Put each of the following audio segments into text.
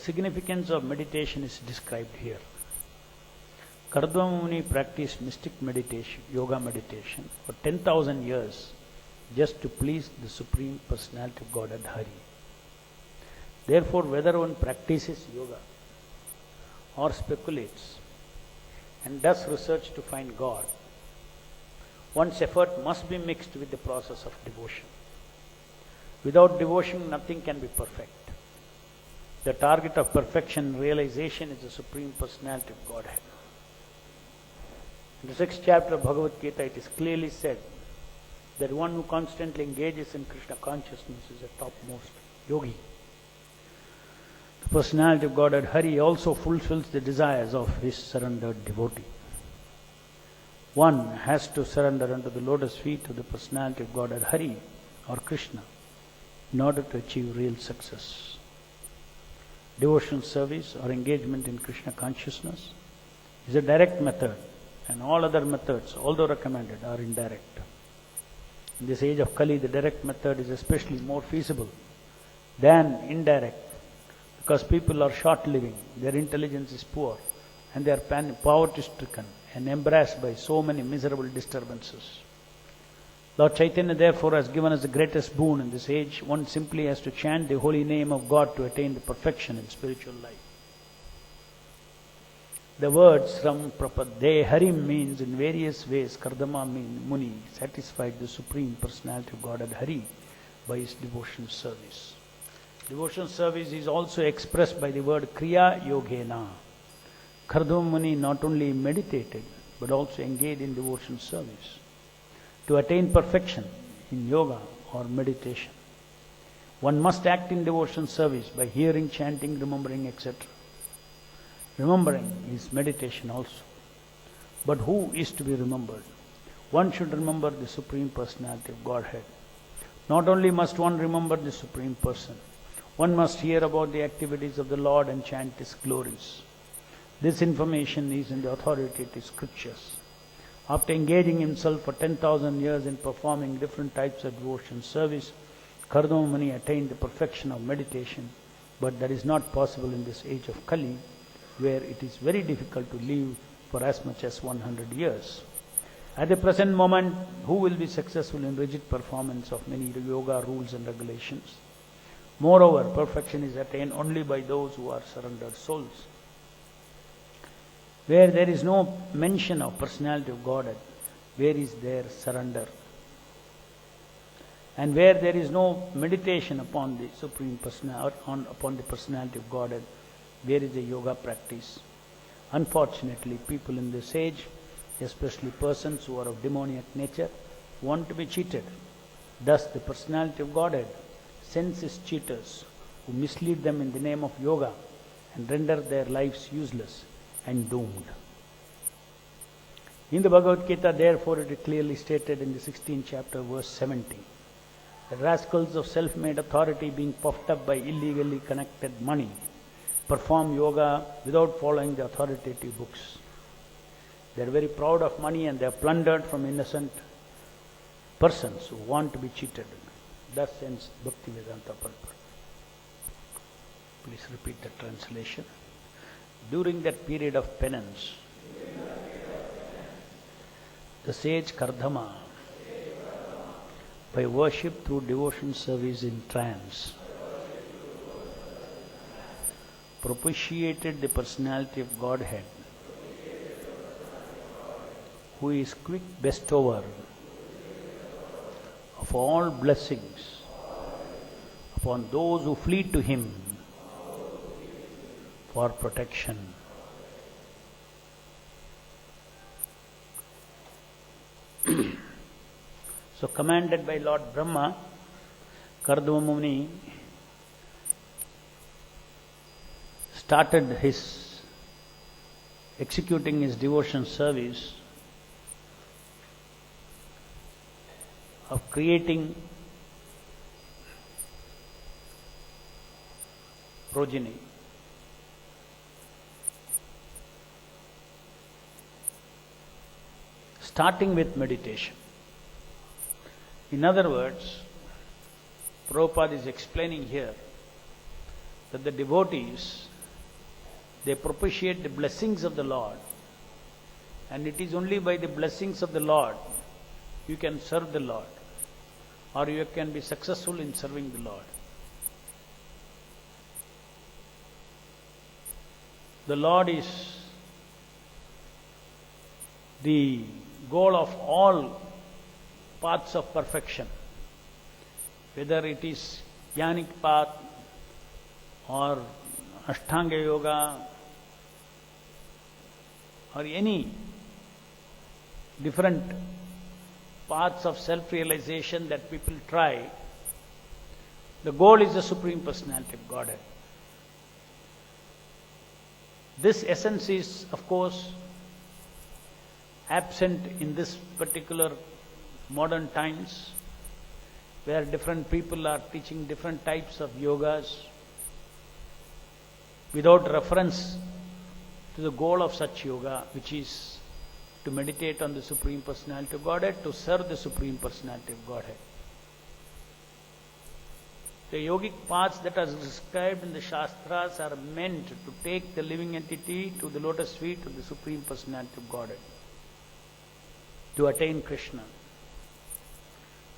significance of meditation is described here. Kardama Muni practiced mystic meditation, yoga meditation, for 10,000 years just to please the Supreme Personality of Godhead Hari. Therefore, whether one practices yoga or speculates and does research to find God, one's effort must be mixed with the process of devotion. Without devotion, nothing can be perfect. The target of perfection realization is the Supreme Personality of Godhead. In the 6th chapter of Bhagavad Gita, it is clearly said that one who constantly engages in Krishna consciousness is a topmost yogi. The Personality of Godhead Hari also fulfills the desires of his surrendered devotee. One has to surrender unto the lotus feet of the Personality of Godhead Hari or Krishna in order to achieve real success. Devotional service or engagement in Krishna consciousness is a direct method, and all other methods, although recommended, are indirect. In this age of Kali, the direct method is especially more feasible than indirect, because people are short-living, their intelligence is poor, and they are poverty-stricken and embarrassed by so many miserable disturbances. Lord Chaitanya therefore has given us the greatest boon in this age. One simply has to chant the holy name of God to attain the perfection in spiritual life. The words from Prabhupada Harim means in various ways Kardama Muni satisfied the Supreme Personality of Godhead Hari by his devotional service. Devotional service is also expressed by the word Kriya Yogena. Kardama Muni not only meditated but also engaged in devotional service to attain perfection in yoga or meditation. One must act in devotional service by hearing, chanting, remembering, etc. Remembering is meditation also. But who is to be remembered? One should remember the Supreme Personality of Godhead. Not only must one remember the Supreme Person, one must hear about the activities of the Lord and chant His glories. This information is in the authoritative scriptures. After engaging himself for 10,000 years in performing different types of devotion service, Kardama Muni attained the perfection of meditation, but that is not possible in this age of Kali, where it is very difficult to live for as much as 100 years. At the present moment, who will be successful in rigid performance of many yoga rules and regulations? Moreover, perfection is attained only by those who are surrendered souls. Where there is no mention of personality of Godhead, where is there surrender? And where there is no meditation upon the Supreme Personality, upon the personality of Godhead, where is the yoga practice? Unfortunately, people in this age, especially persons who are of demoniac nature, want to be cheated. Thus, the personality of Godhead sends his cheaters who mislead them in the name of yoga and render their lives useless and doomed. In the Bhagavad Gita, therefore, it is clearly stated in the 16th chapter, verse 70, the rascals of self-made authority, being puffed up by illegally connected money, perform yoga without following the authoritative books. They are very proud of money and they are plundered from innocent persons who want to be cheated. Thus ends Bhaktivedanta purport. Please repeat the translation. During that period of penance, the sage Kardama, by worship through devotion service in trance, propitiated the personality of Godhead, who is quick bestower of all blessings upon those who flee to Him for protection. So, commanded by Lord Brahma, Kardama Muni started executing his devotion service of creating progeny. Starting with meditation. In other words, Prabhupada is explaining here that the devotees they propitiate the blessings of the Lord. And it is only by the blessings of the Lord you can serve the Lord, or you can be successful in serving the Lord. The Lord is the goal of all paths of perfection, whether it is jnanic path or Ashtanga Yoga or any different paths of self-realization that people try. The goal is the Supreme Personality of Godhead. This essence is, of course, absent in this particular modern times, where different people are teaching different types of yogas without reference to the goal of such yoga, which is to meditate on the Supreme Personality of Godhead, to serve the Supreme Personality of Godhead. The yogic paths that are described in the Shastras are meant to take the living entity to the lotus feet of the Supreme Personality of Godhead, to attain Krishna.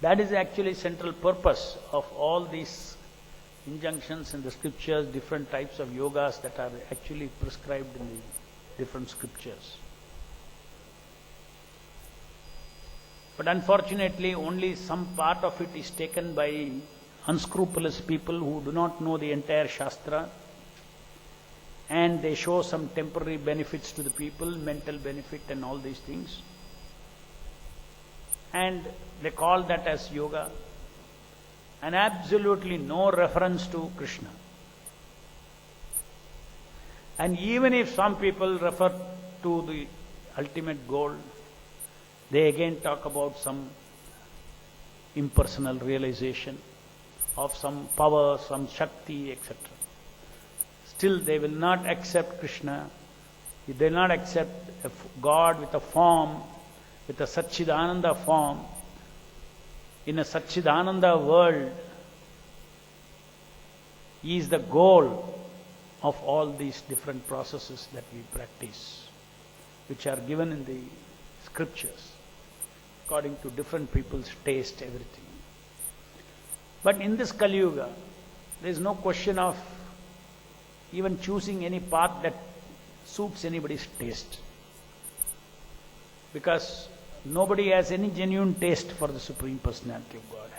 That is actually central purpose of all these injunctions in the scriptures, different types of yogas that are actually prescribed in the different scriptures. But unfortunately, only some part of it is taken by unscrupulous people who do not know the entire Shastra, and they show some temporary benefits to the people, mental benefit and all these things. And they call that as yoga, and absolutely no reference to Krishna. And even if some people refer to the ultimate goal, they again talk about some impersonal realization of some power, some Shakti, etc. Still they will not accept Krishna. They will not accept a God with a form, with a Satchidananda form, in a Satchidananda world. He is the goal of all these different processes that we practice, which are given in the scriptures, according to different people's taste, everything. But in this Kali Yuga, there is no question of even choosing any path that suits anybody's taste, because nobody has any genuine taste for the Supreme Personality of God.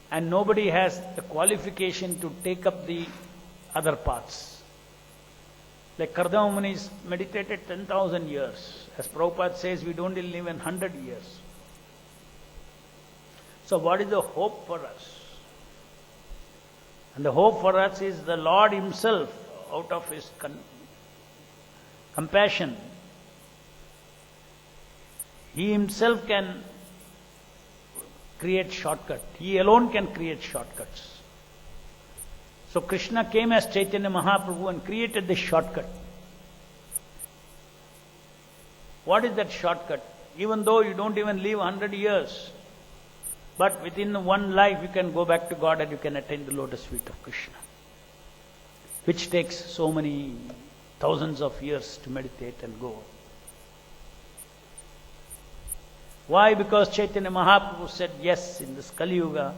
And nobody has the qualification to take up the other paths. Like Kardama Munis meditated 10,000 years. As Prabhupada says, we don't live in 100 years. So what is the hope for us? And the hope for us is the Lord Himself, out of His compassion, He Himself can create shortcut. He alone can create shortcuts. So Krishna came as Chaitanya Mahaprabhu and created this shortcut. What is that shortcut? Even though you don't even live 100 years, but within one life you can go back to God and you can attain the lotus feet of Krishna, which takes so many thousands of years to meditate and go. Why? Because Chaitanya Mahaprabhu said, yes, in this Kali Yuga,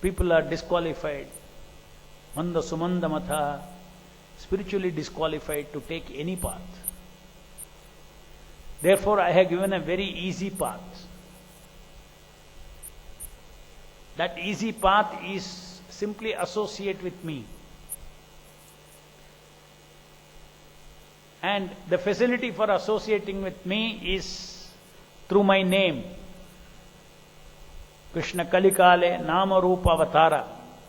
people are disqualified, manda sumanda matha, spiritually disqualified to take any path. Therefore, I have given a very easy path. That easy path is simply associate with me. And the facility for associating with me is through my name. Krishna Kalikale Nama Rupa Avatara.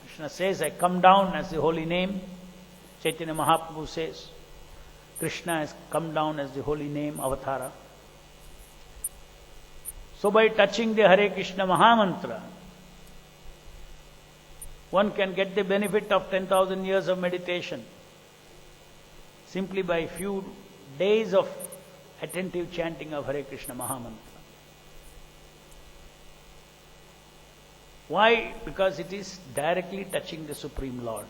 Krishna says, I come down as the holy name. Chaitanya Mahaprabhu says, Krishna has come down as the holy name, Avatara. So by touching the Hare Krishna Mahamantra, one can get the benefit of 10,000 years of meditation simply by a few days of attentive chanting of Hare Krishna Mahamantra. Why? Because it is directly touching the Supreme Lord.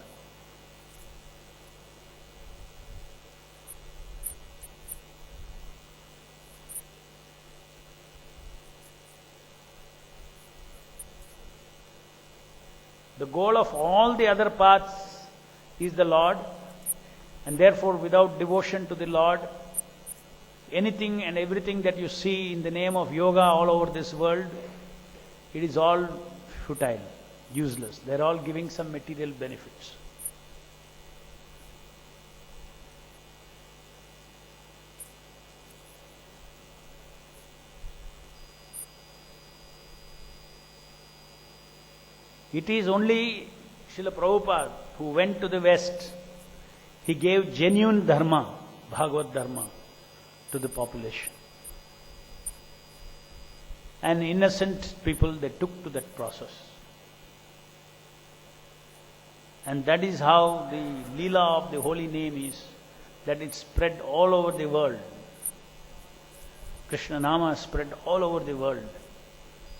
The goal of all the other paths is the Lord, and therefore without devotion to the Lord, anything and everything that you see in the name of yoga all over this world, it is all futile, useless. They are all giving some material benefits. It is only Srila Prabhupada who went to the West. He gave genuine dharma, Bhagavad dharma, to the population. And innocent people, they took to that process. And that is how the Leela of the holy name is, that it spread all over the world. Krishna Nama spread all over the world,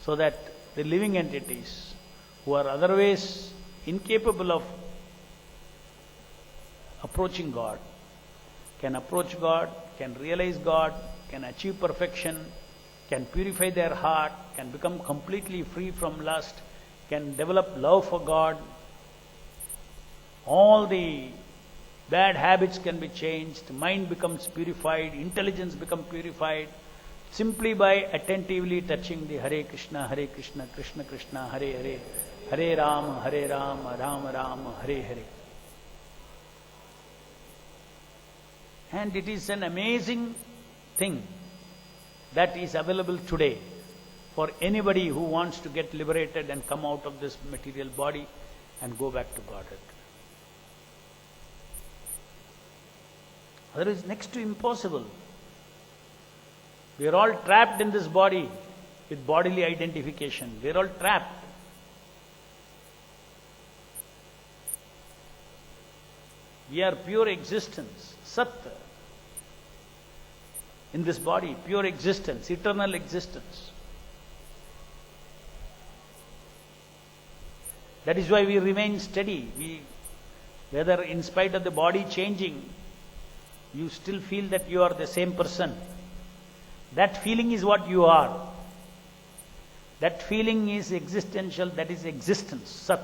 so that the living entities who are otherwise incapable of approaching God can approach God, can realize God, can achieve perfection, can purify their heart, can become completely free from lust, can develop love for God. All the bad habits can be changed, mind becomes purified, intelligence becomes purified, simply by attentively touching the Hare Krishna, Krishna Krishna, Hare Hare, Hare Rama, Ram Rama, Hare Hare. And it is an amazing thing that is available today for anybody who wants to get liberated and come out of this material body and go back to Godhead. Otherwise, next to impossible. We are all trapped in this body with bodily identification. We are all trapped. We are pure existence, Sat. In this body, pure existence, eternal existence. That is why we remain steady. Whether in spite of the body changing, you still feel that you are the same person. That feeling is what you are. That feeling is existential, that is existence, Sat.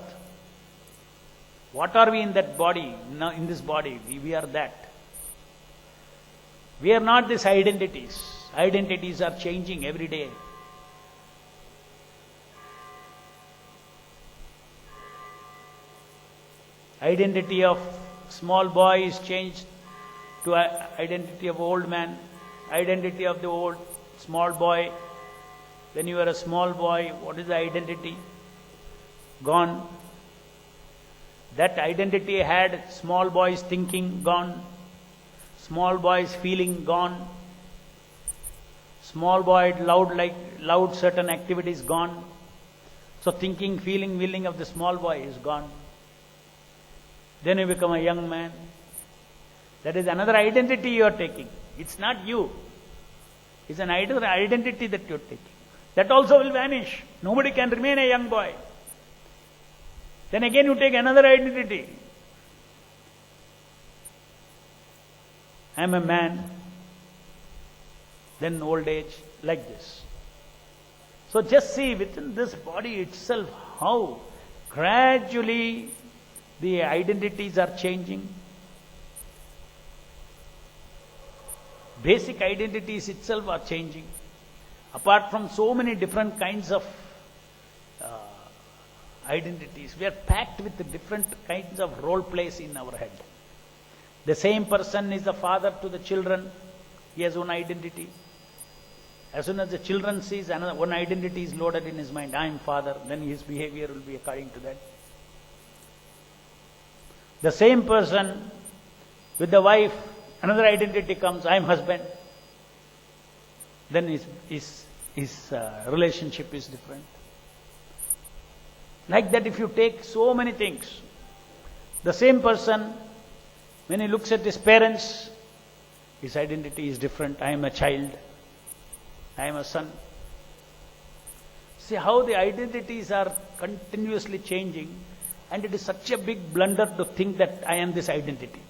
What are we in that body? Now in this body, we are that. We are not these identities. Identities are changing every day. Identity of small boy is changed to identity of old man. Identity of the old small boy. When you are a small boy, what is the identity? Gone. That identity had small boy's thinking, gone. Small boy's feeling, gone. Small boy loved certain activities, gone. So thinking, feeling, willing of the small boy is gone. Then you become a young man. That is another identity you are taking. It's not you. It's an identity that you are taking. That also will vanish. Nobody can remain a young boy. Then again you take another identity. I am a man. Then old age, like this. So just see within this body itself how gradually the identities are changing. Basic identities itself are changing. Apart from so many different kinds of identities, we are packed with the different kinds of role plays in our head. The same person is the father to the children. He has one identity. As soon as the children sees another, one identity is loaded in his mind. I am father. Then his behavior will be according to that. The same person with the wife, another identity comes. I am husband. Then his relationship is different. Like that, if you take so many things, the same person, when he looks at his parents, his identity is different. I am a child. I am a son. See how the identities are continuously changing, and it is such a big blunder to think that I am this identity.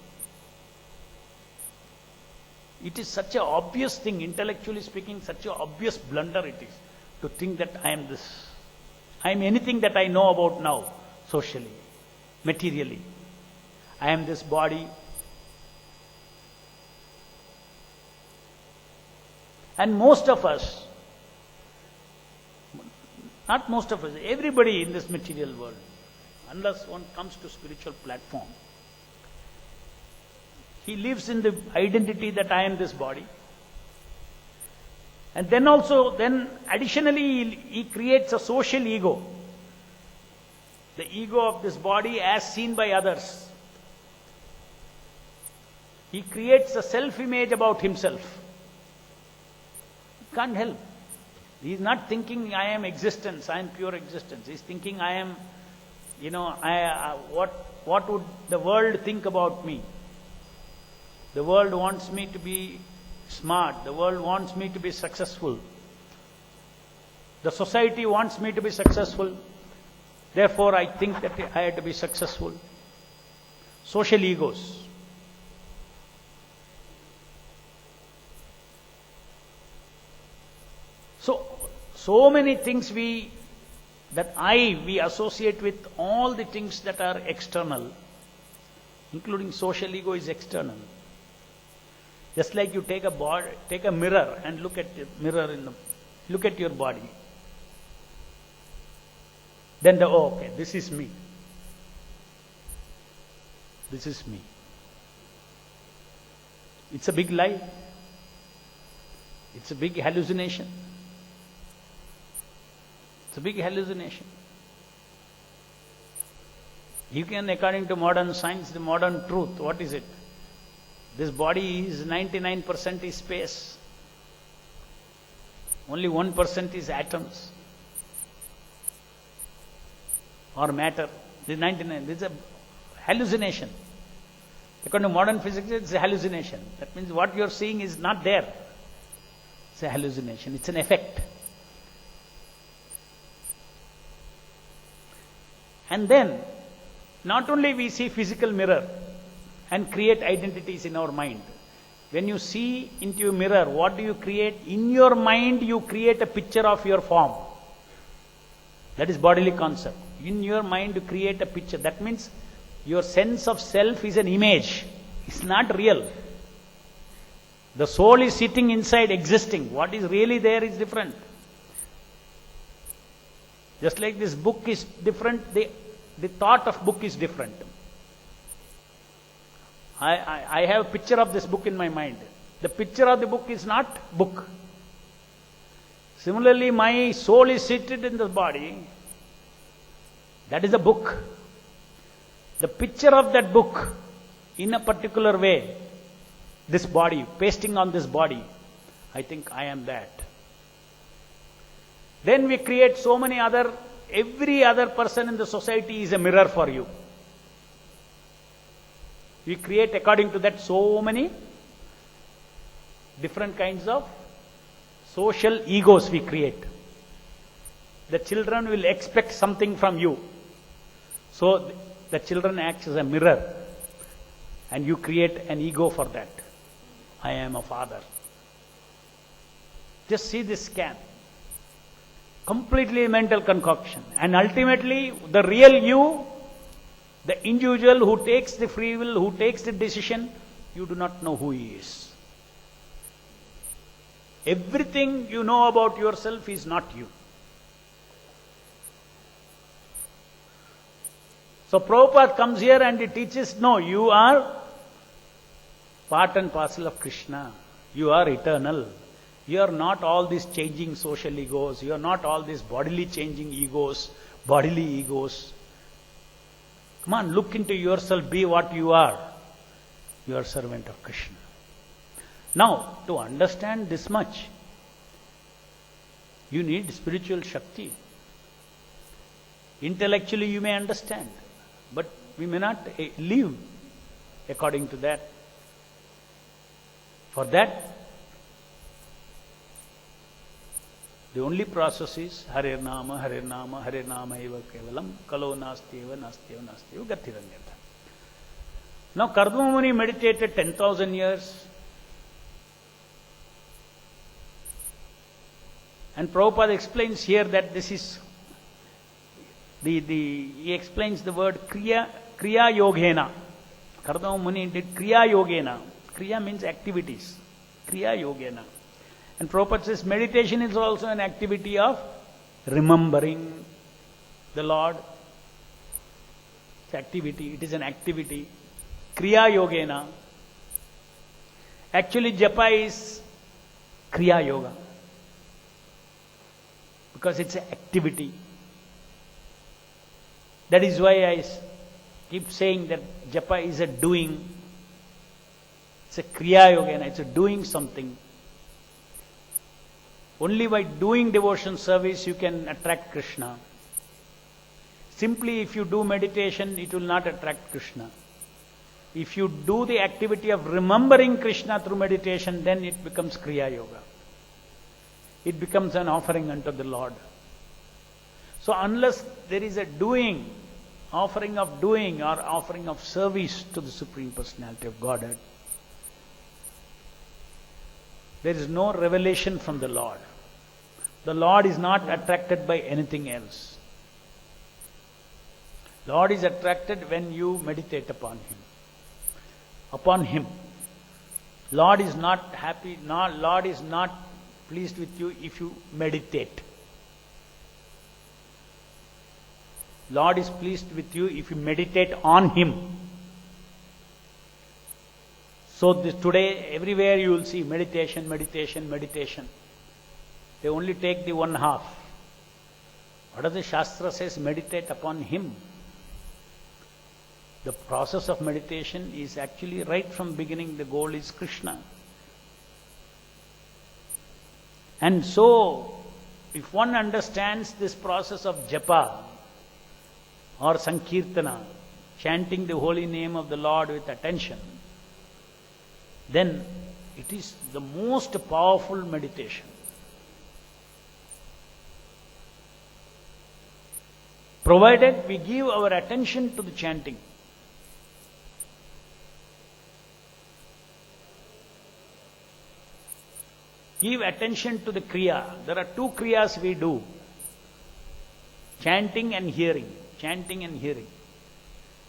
It is such an obvious thing, intellectually speaking, such an obvious blunder it is to think that I am this. I am anything that I know about now. socially, materially. I am this body. And most of us, not most of us, everybody in this material world, unless one comes to spiritual platform, he lives in the identity that I am this body. And then additionally, he creates a social ego. The ego of this body as seen by others. He creates a self-image about himself. He can't help. He is not thinking I am existence, I am pure existence. He is thinking I am, what would the world think about me? The world wants me to be smart. The world wants me to be successful. The society wants me to be successful. Therefore, I think that I have to be successful. Social egos. So many things we associate with all the things that are external, including social ego is external. Just like you take a mirror and look at your body. Then okay, this is me. This is me. It's a big lie. It's a big hallucination. It's a big hallucination. You can, according to modern science, the modern truth, what is it? This body is 99% is space. Only 1% is atoms or matter. This 99, this is a hallucination. According to modern physics, it's a hallucination. That means what you're seeing is not there. It's a hallucination. It's an effect. And then, not only we see physical mirror and create identities in our mind. When you see into a mirror, what do you create? In your mind, you create a picture of your form. That is bodily concept. In your mind, you create a picture. That means your sense of self is an image. It's not real. The soul is sitting inside, existing. What is really there is different. Just like this book is different, the thought of book is different. I have a picture of this book in my mind. The picture of the book is not book. Similarly, my soul is seated in the body. That is a book. The picture of that book in a particular way, this body, pasting on this body, I think I am that. Then we create so many every other person in the society is a mirror for you. We create according to that so many different kinds of social egos we create. The children will expect something from you. So the children acts as a mirror and you create an ego for that. I am a father. Just see this scan. Completely mental concoction. And ultimately, the real you, the individual who takes the free will, who takes the decision, you do not know who he is. Everything you know about yourself is not you. So Prabhupada comes here and he teaches, no, you are part and parcel of Krishna. You are eternal. You are not all these changing social egos. You are not all these bodily changing egos, bodily egos. Come on, look into yourself, be what you are. You are a servant of Krishna. Now, to understand this much, you need spiritual Shakti. Intellectually you may understand, but we may not live according to that. For that, the only process is Hare Nama, Hare Nama, Hare Nama eva kevalam, kalo nasti eva, nasti eva, nasti eva, gatiranyata. Now Kardama Muni meditated 10,000 years. And Prabhupada explains here that He explains the word Kriya Yogena. Kardama Muni did Kriya Yogena. Kriya means activities. Kriya Yogena. And Prabhupada says meditation is also an activity of remembering the Lord. It's activity. It is an activity. Kriya Yogena. Actually, japa is Kriya Yoga. Because it's an activity. That is why I keep saying that japa is a doing. It's a Kriya Yogena. It's a doing something. Only by doing devotion service you can attract Krishna. Simply if you do meditation, it will not attract Krishna. If you do the activity of remembering Krishna through meditation, then it becomes Kriya Yoga. It becomes an offering unto the Lord. So unless there is a doing, offering of doing or offering of service to the Supreme Personality of Godhead, there is no revelation from the Lord. The Lord is not attracted by anything else. Lord is attracted when you meditate upon Him. Upon Him. Lord is not happy, Lord is not pleased with you if you meditate. Lord is pleased with you if you meditate on Him. So today, everywhere you will see meditation, meditation, meditation. They only take the one half. What does the Shastra says? Meditate upon Him. The process of meditation is actually right from beginning, the goal is Krishna. And so, if one understands this process of japa or sankirtana, chanting the holy name of the Lord with attention, then it is the most powerful meditation. Provided we give our attention to the chanting. Give attention to the kriya. There are two kriyas we do. Chanting and hearing. Chanting and hearing.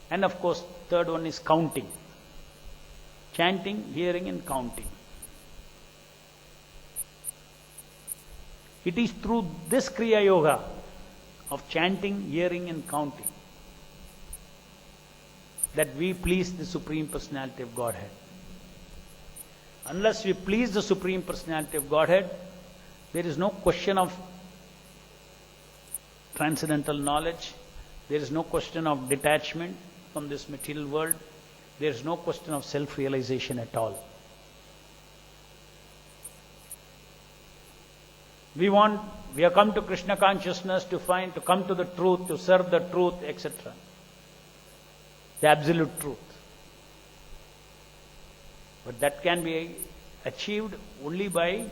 And of course, third one is counting. Chanting, hearing and counting. It is through this kriya yoga of chanting, hearing and counting that we please the Supreme Personality of Godhead. Unless we please the Supreme Personality of Godhead, there is no question of transcendental knowledge, there is no question of detachment from this material world, there is no question of self-realization at all. We have come to Krishna consciousness to come to the truth, to serve the truth, etc. The absolute truth. But that can be achieved only by,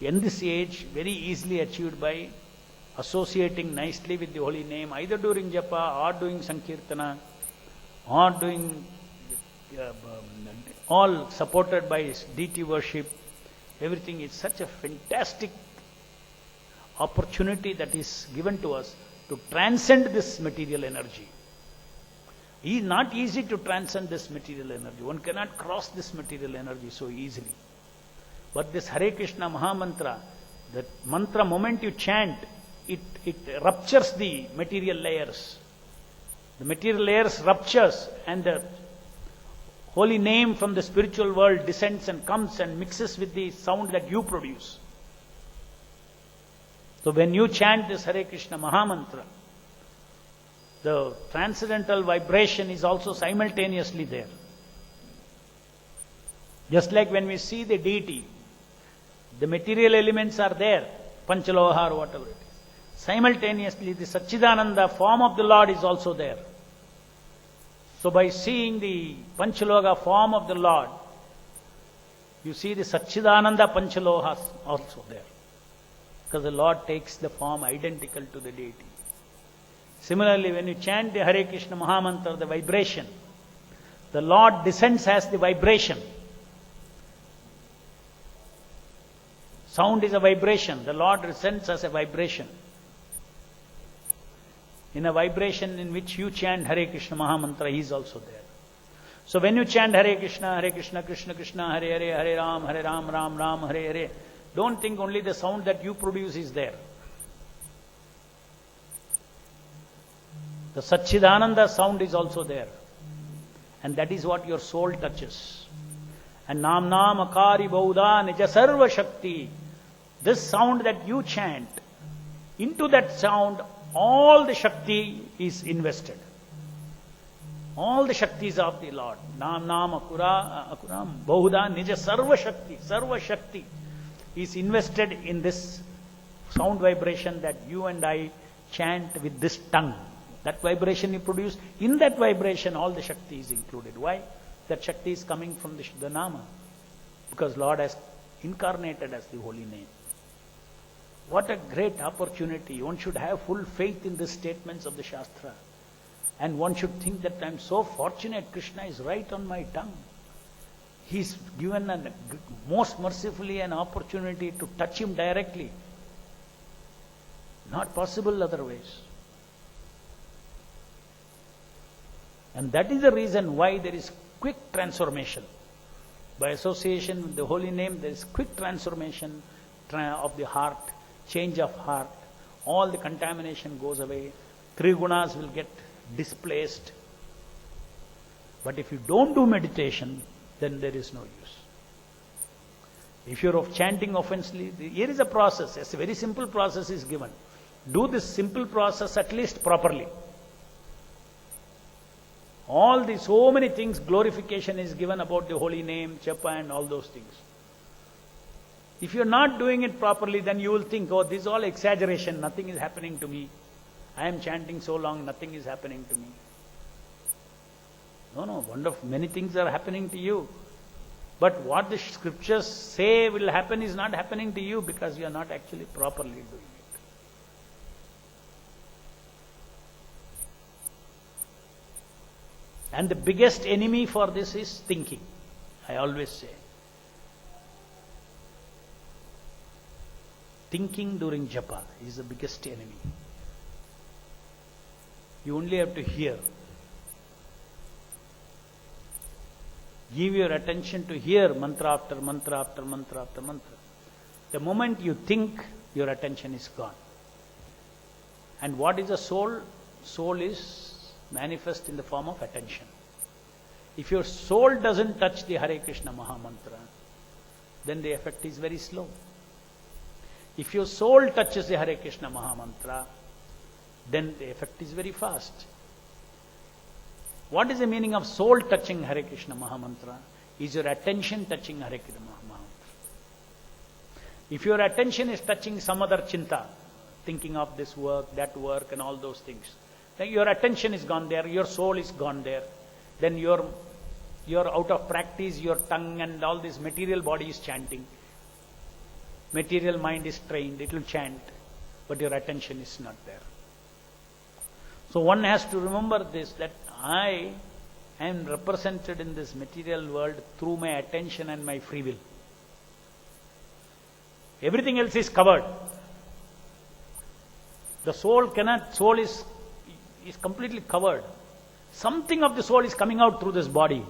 in this age, very easily achieved by associating nicely with the holy name, either during japa or doing sankirtana or doing all supported by deity worship. Everything is such a fantastic opportunity that is given to us to transcend this material energy. It is not easy to transcend this material energy. One cannot cross this material energy so easily. But this Hare Krishna Mahamantra, that mantra, moment you chant, it ruptures the material layers. The material layers ruptures and the holy name from the spiritual world descends and comes and mixes with the sound that you produce. So when you chant this Hare Krishna Mahamantra, the transcendental vibration is also simultaneously there. Just like when we see the deity, the material elements are there, Panchaloha or whatever it is. Simultaneously, the Satchidananda form of the Lord is also there. So by seeing the Panchaloha form of the Lord, you see the Satchidananda Panchaloha also there. Because the Lord takes the form identical to the deity. Similarly, when you chant the Hare Krishna Mahamantra, the vibration, the Lord descends as the vibration. Sound is a vibration. The Lord descends as a vibration. In a vibration in which you chant Hare Krishna Mahamantra, he is also there. So when you chant Hare Krishna, Krishna Krishna, Hare Hare, Hare Ram, Ram Ram, Hare Hare, don't think only the sound that you produce is there. The Satchidananda sound is also there. And that is what your soul touches. And Nam Akari Bauda Nija Sarva Shakti. This sound that you chant, into that sound, all the Shakti is invested. All the Shaktis of the Lord. Nam Akura Bauda Nija Sarva Shakti is invested in this sound vibration that you and I chant with this tongue. That vibration you produce, in that vibration all the Shakti is included. Why? That Shakti is coming from the Nama. Because Lord has incarnated as the holy name. What a great opportunity. One should have full faith in the statements of the Shastra. And one should think that I am so fortunate, Krishna is right on my tongue. He's given most mercifully an opportunity to touch him directly. Not possible otherwise. And that is the reason why there is quick transformation. By association with the holy name, there is quick transformation of the heart, change of heart. All the contamination goes away. Three gunas will get displaced. But if you don't do meditation, then there is no use. If you're chanting offensively, here is a process. A very simple process is given. Do this simple process at least properly. So many things, glorification is given about the holy name, japa and all those things. If you're not doing it properly, then you will think, oh, this is all exaggeration, nothing is happening to me. I am chanting so long, nothing is happening to me. No, wonderful, many things are happening to you. But what the scriptures say will happen is not happening to you because you are not actually properly doing it. And the biggest enemy for this is thinking. I always say. Thinking during japa is the biggest enemy. You only have to hear. Give your attention to hear mantra after mantra after mantra after mantra. The moment you think, your attention is gone. And what is the soul? Soul is manifest in the form of attention. If your soul doesn't touch the Hare Krishna Mahamantra, then the effect is very slow. If your soul touches the Hare Krishna Mahamantra, then the effect is very fast. What is the meaning of soul touching Hare Krishna Mahamantra? Is your attention touching Hare Krishna Mahamantra. If your attention is touching some other chinta, thinking of this work, that work and all those things, then your attention is gone there, your soul is gone there. Then you're out of practice, your tongue and all this material body is chanting. Material mind is trained, it will chant, but your attention is not there. So one has to remember this, that I am represented in this material world through my attention and my free will. Everything else is covered. The soul is completely covered. Something of the soul is coming out through this body.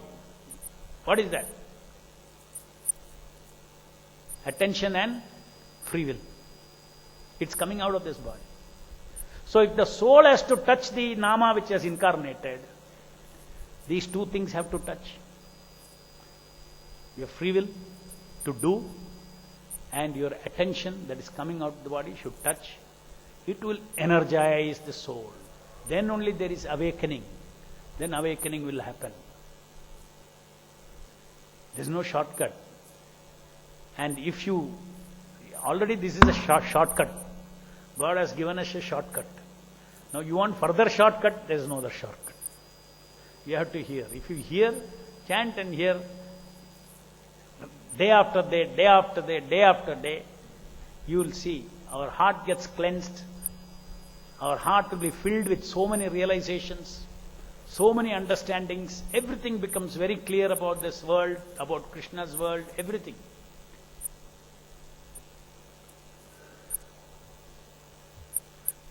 What is that? Attention and free will. It's coming out of this body. So if the soul has to touch the Nama which has incarnated, these two things have to touch. Your free will to do and your attention that is coming out of the body should touch. It will energize the soul. Then only there is awakening. Then awakening will happen. There is no shortcut. And if you, already this is a shortcut. God has given us a shortcut. Now you want further shortcut, there is no other shortcut. You have to hear. If you hear, chant and hear, day after day, day after day, day after day, you will see our heart gets cleansed. Our heart will be filled with so many realizations, so many understandings. Everything becomes very clear about this world, about Krishna's world, everything.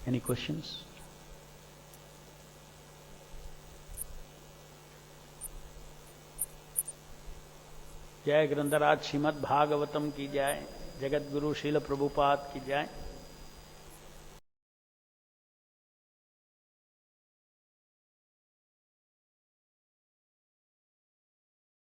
Any questions? जय ग्रंथराज श्रीमद् भागवतम की जय, जगत गुरु श्रील प्रभुपाद की जय।